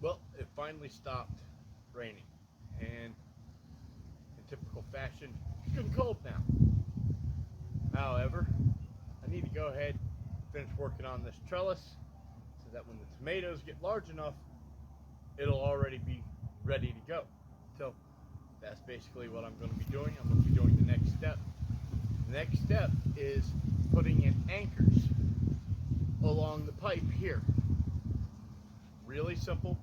Well, it finally stopped raining, and in typical fashion, it's getting cold now. However, I need to go ahead and finish working on this trellis so that when the tomatoes get large enough, it'll already be ready to go. So that's basically what I'm going to be doing. I'm going to be doing the next step. The next step is putting in anchors along the pipe here. Really simple.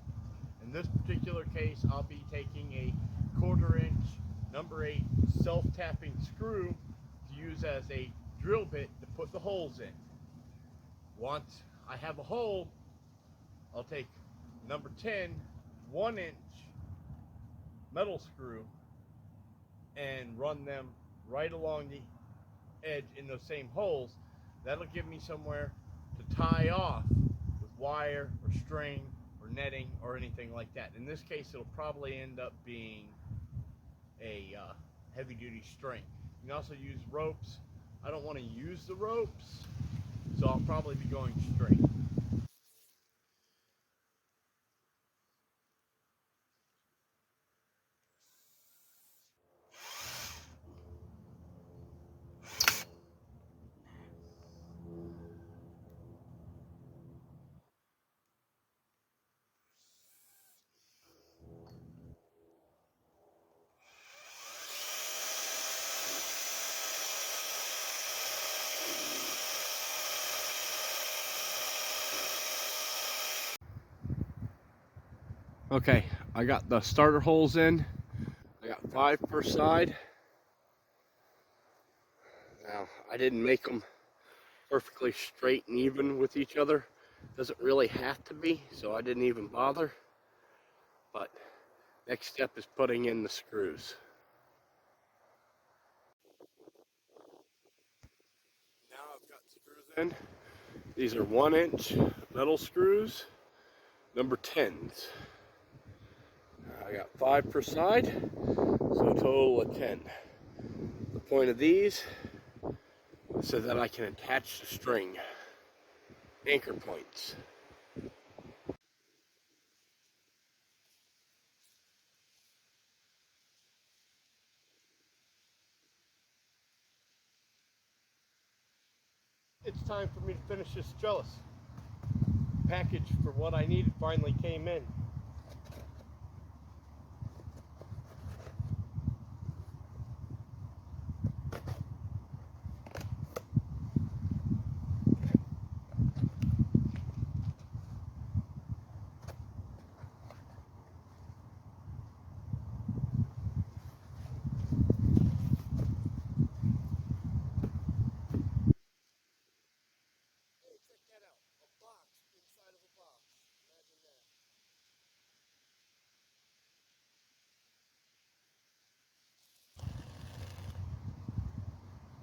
In this particular case, I'll be taking a 1/4 inch number 8 self-tapping screw to use as a drill bit to put the holes in. Once I have a hole, I'll take number 10 1-inch metal screw and run them right along the edge in those same holes. That'll give me somewhere to tie off with wire or string or netting or anything like that. In this case, it'll probably end up being a heavy-duty string. You can also use ropes. I don't want to use the ropes, so I'll probably be going string. Okay, I got the starter holes in. I got 5 per side. Now, I didn't make them perfectly straight and even with each other. Doesn't really have to be, so I didn't even bother. But next step is putting in the screws. Now I've got screws in. These are 1-inch metal screws, number 10s. I got 5 per side, so a total of 10. The point of these is so that I can attach the string, anchor points. It's time for me to finish this trellis. Package for what I needed finally came in.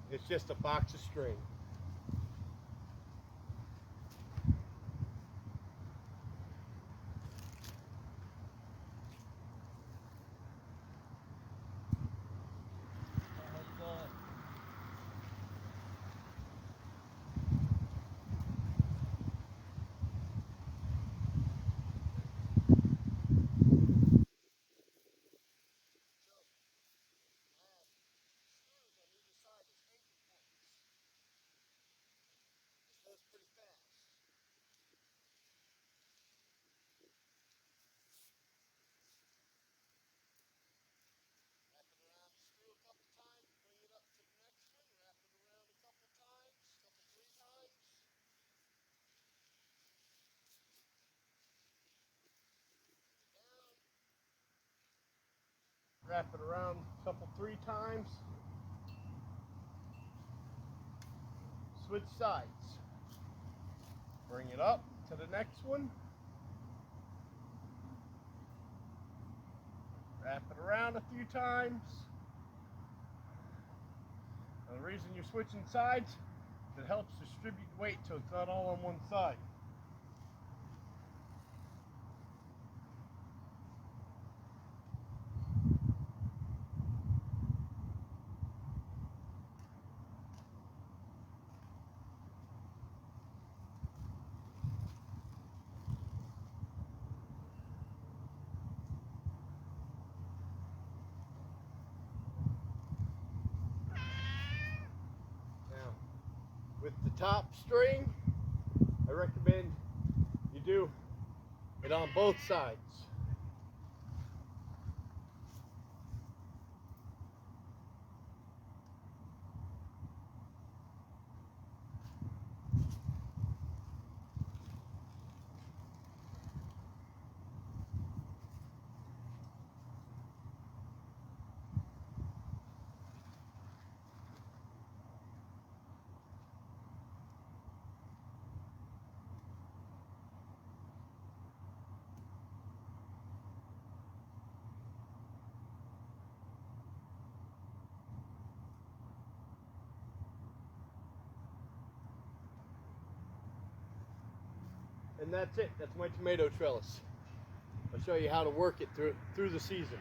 It's just a box of string. Wrap it around a couple, 3 times. Switch sides. Bring it up to the next one. Wrap it around a few times. And the reason you're switching sides is it helps distribute weight so it's not all on one side. top string, I recommend you do it on both sides. And that's it. That's my tomato trellis. I'll show you how to work it through the season.